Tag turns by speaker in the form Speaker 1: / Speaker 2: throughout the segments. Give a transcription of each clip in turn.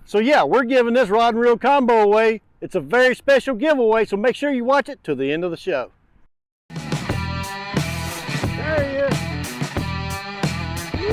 Speaker 1: So yeah, we're giving this rod and reel combo away. It's a very special giveaway, so make sure you watch it to the end of the show. There he is. Woo!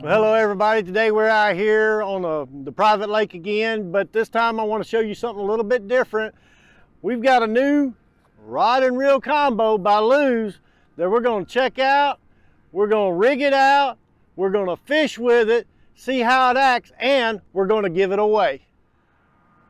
Speaker 1: Well, hello everybody. Today we're out here on the private lake again, but this time I want to show you something a little bit different. We've got a new rod and reel combo by Lew's that we're going to check out. We're going to rig it out. We're going to fish with it, see how it acts, and we're going to give it away.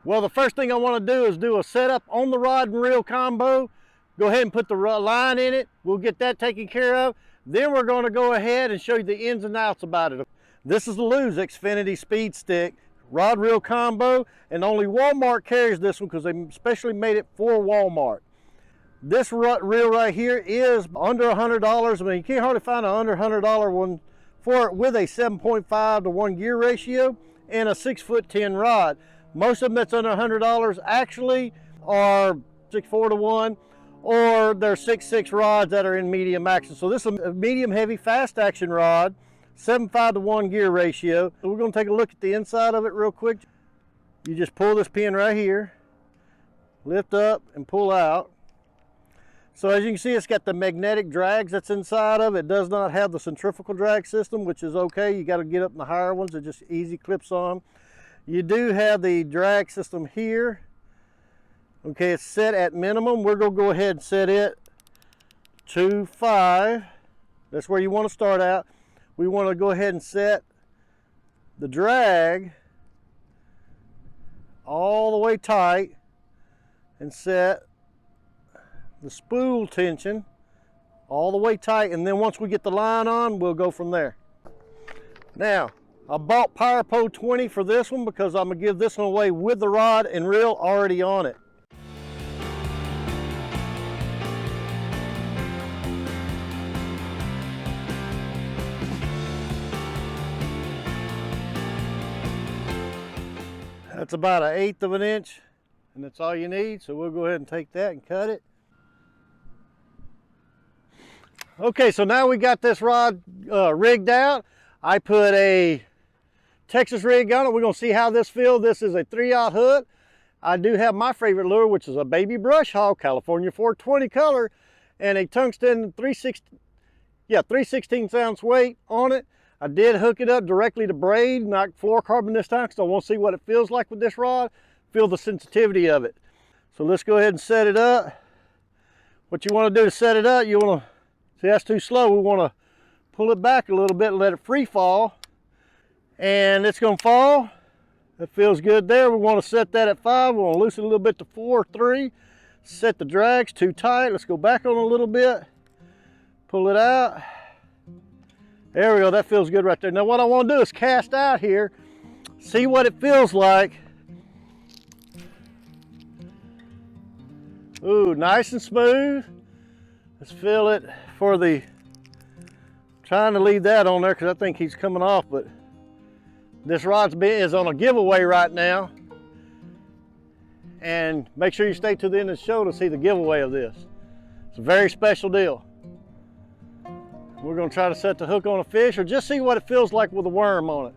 Speaker 1: Well, the first thing I want to do is do a setup on the rod and reel combo. Go ahead and put the line in it. We'll get that taken care of. Then we're going to go ahead and show you the ins and outs about it. This is the Lew's Xfinity Speed Stick rod reel combo, and only Walmart carries this one because they especially made it for Walmart. This reel right here is under $100. I mean, you can't hardly find an under $100 one for it with a 7.5 to 1 gear ratio and a 6'10" rod. Most of them that's under $100 actually are 6'4" to 1. Or they're 6'6" rods that are in medium action. So this is a medium heavy fast action rod, 7.5 to 1 gear ratio. So we're going to take a look at the inside of it real quick. You just pull this pin right here, lift up and pull out. So as you can see, it's got the magnetic drags that's inside of it. It does not have the centrifugal drag system, which is okay. You got to get up in the higher ones. It just easy clips on. You do have the drag system here. Okay, it's set at minimum. We're going to go ahead and set it to 5. That's where you want to start out. We want to go ahead and set the drag all the way tight and set the spool tension all the way tight. And then once we get the line on, we'll go from there. Now, I bought PowerPo 20 for this one because I'm going to give this one away with the rod and reel already on it. That's about 1/8 of an inch, and that's all you need. So we'll go ahead and take that and cut it. Okay, so now we got this rod rigged out. I put a Texas rig on it. We're gonna see how this feels. This is a 3/0 hook. I do have my favorite lure, which is a baby brush hog, California 420 color, and a tungsten 3/16 ounce weight on it. I did hook it up directly to braid, not fluorocarbon this time, because I want to see what it feels like with this rod, feel the sensitivity of it. So let's go ahead and set it up. What you want to do to set it up, you want to, see that's too slow, we want to pull it back a little bit and let it free fall. And it's going to fall. That feels good there. We want to set that at 5. We want to loosen a little bit to 4, 3. Set the drags too tight. Let's go back on a little bit. Pull it out. There we go, that feels good right there. Now what I want to do is cast out here, see what it feels like. Ooh, nice and smooth. Let's feel it for the, trying to leave that on there because I think he's coming off, but this rod is on a giveaway right now. And make sure you stay to the end of the show to see the giveaway of this. It's a very special deal. We're going to try to set the hook on a fish or just see what it feels like with a worm on it.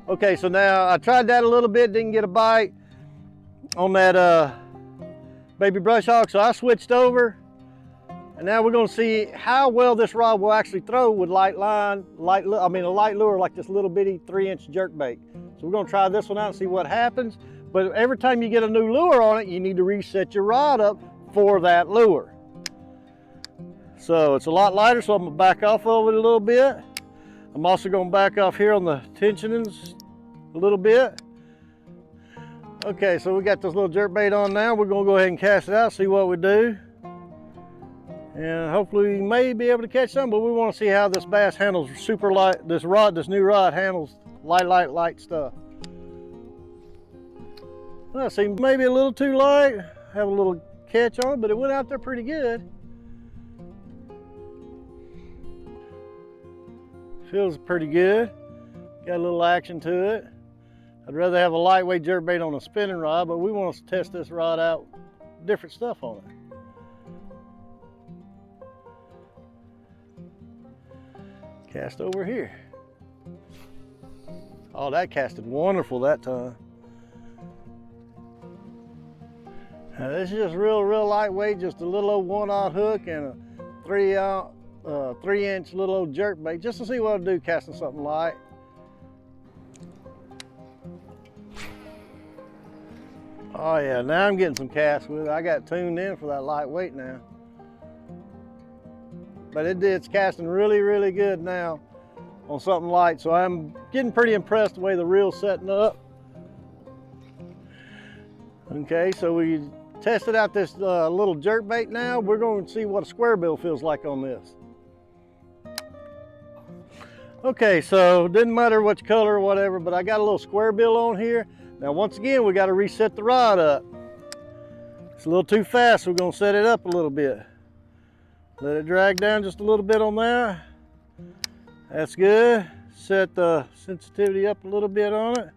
Speaker 1: Okay, so now I tried that a little bit, didn't get a bite on that baby brush hog, so I switched over And now we're going to see how well this rod will actually throw with a light lure like this little bitty 3-inch jerkbait. So we're going to try this one out and see what happens. But every time you get a new lure on it, you need to reset your rod up for that lure. So it's a lot lighter, so I'm going to back off of it a little bit. I'm also going to back off here on the tensionings a little bit. Okay, so we got this little jerkbait on now. We're going to go ahead and cast it out, see what we do. And hopefully we may be able to catch some, but we want to see how this bass handles super light, this new rod handles light stuff. Well, see, maybe a little too light, have a little catch on it, but it went out there pretty good. Feels pretty good. Got a little action to it. I'd rather have a lightweight jerkbait on a spinning rod, but we want to test this rod out, different stuff on it. Cast over here. Oh, that casted wonderful that time. Now, this is just real lightweight, just a little old 1/0 hook and a 3-inch little old jerkbait, just to see what it'll do casting something light. Oh yeah, now I'm getting some casts with it. I got tuned in for that lightweight now. But it's casting really good now on something light. So I'm getting pretty impressed the way the reel's setting up. Okay, so we tested out this little jerkbait now. We're going to see what a square bill feels like on this. Okay, so didn't matter which color or whatever, but I got a little square bill on here. Now once again, we got to reset the rod up. It's a little too fast, so we're going to set it up a little bit. Let it drag down just a little bit on that. That's good. Set the sensitivity up a little bit on it.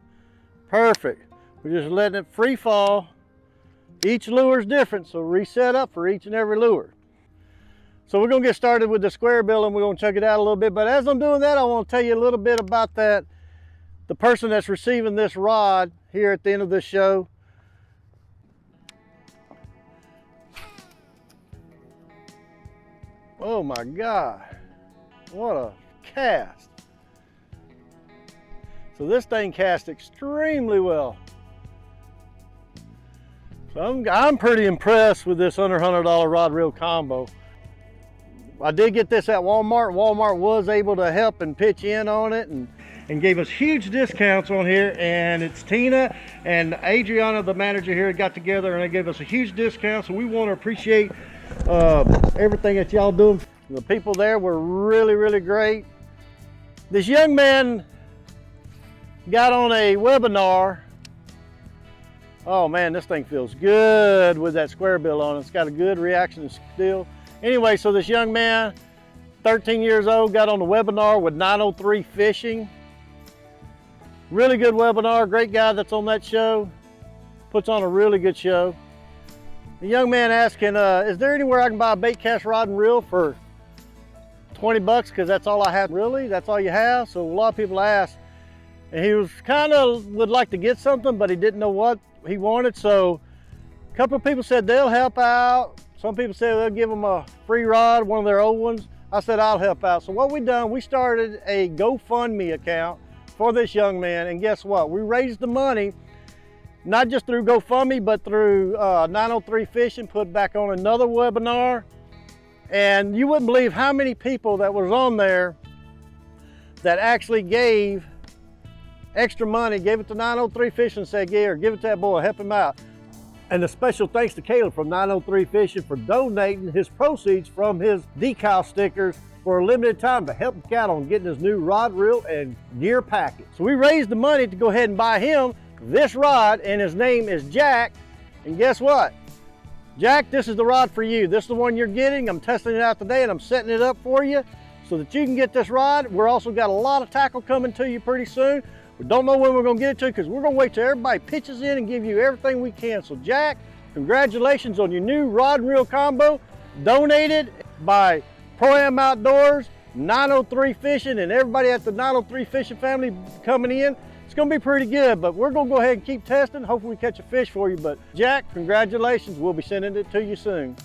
Speaker 1: Perfect. We're just letting it free fall. Each lure is different, so reset up for each and every lure. So we're going to get started with the square bill and we're going to check it out a little bit. But as I'm doing that, I want to tell you a little bit about the person that's receiving this rod here at the end of this show. Oh my God, what a cast. So this thing cast extremely well. So I'm pretty impressed with this under $100 rod reel combo. I did get this at Walmart. Walmart was able to help and pitch in on it and gave us huge discounts on here. And it's Tina and Adriana, the manager here, got together and they gave us a huge discount. So we want to appreciate everything that y'all doing. The people there were really great. This young man got on a webinar. Oh man, this thing feels good with that square bill on it. It's got a good reaction still. Anyway, so this young man, 13 years old, got on the webinar with 903 Fishing. Really good webinar, great guy that's on that show. Puts on a really good show. The young man asking, is there anywhere I can buy a bait cast rod and reel for 20 bucks? Because that's all I have. Really? That's all you have? So a lot of people asked. And he was would like to get something, but he didn't know what he wanted. So a couple of people said they'll help out. Some people said they'll give him a free rod, one of their old ones. I said I'll help out. So what we done, we started a GoFundMe account for this young man. And guess what? We raised the money, not just through GoFundMe, but through 903 Fishing, put back on another webinar. And you wouldn't believe how many people that was on there that actually gave extra money, gave it to 903 Fishing and said, yeah, give it to that boy, help him out. And a special thanks to Caleb from 903 Fishing for donating his proceeds from his decal stickers for a limited time to help Cat on getting his new rod, reel, and gear package. So we raised the money to go ahead and buy him this rod, and his name is Jack. And guess what? Jack, this is the rod for you. This is the one you're getting. I'm testing it out today and I'm setting it up for you so that you can get this rod. We're also got a lot of tackle coming to you pretty soon. We don't know when we're going to get it to because we're going to wait till everybody pitches in and give you everything we can. So Jack, congratulations on your new rod and reel combo, donated by Pro-Am Outdoors, 903 Fishing, and everybody at the 903 Fishing family coming in. It's going to be pretty good, but we're going to go ahead and keep testing. Hopefully we catch a fish for you. But Jack, congratulations. We'll be sending it to you soon.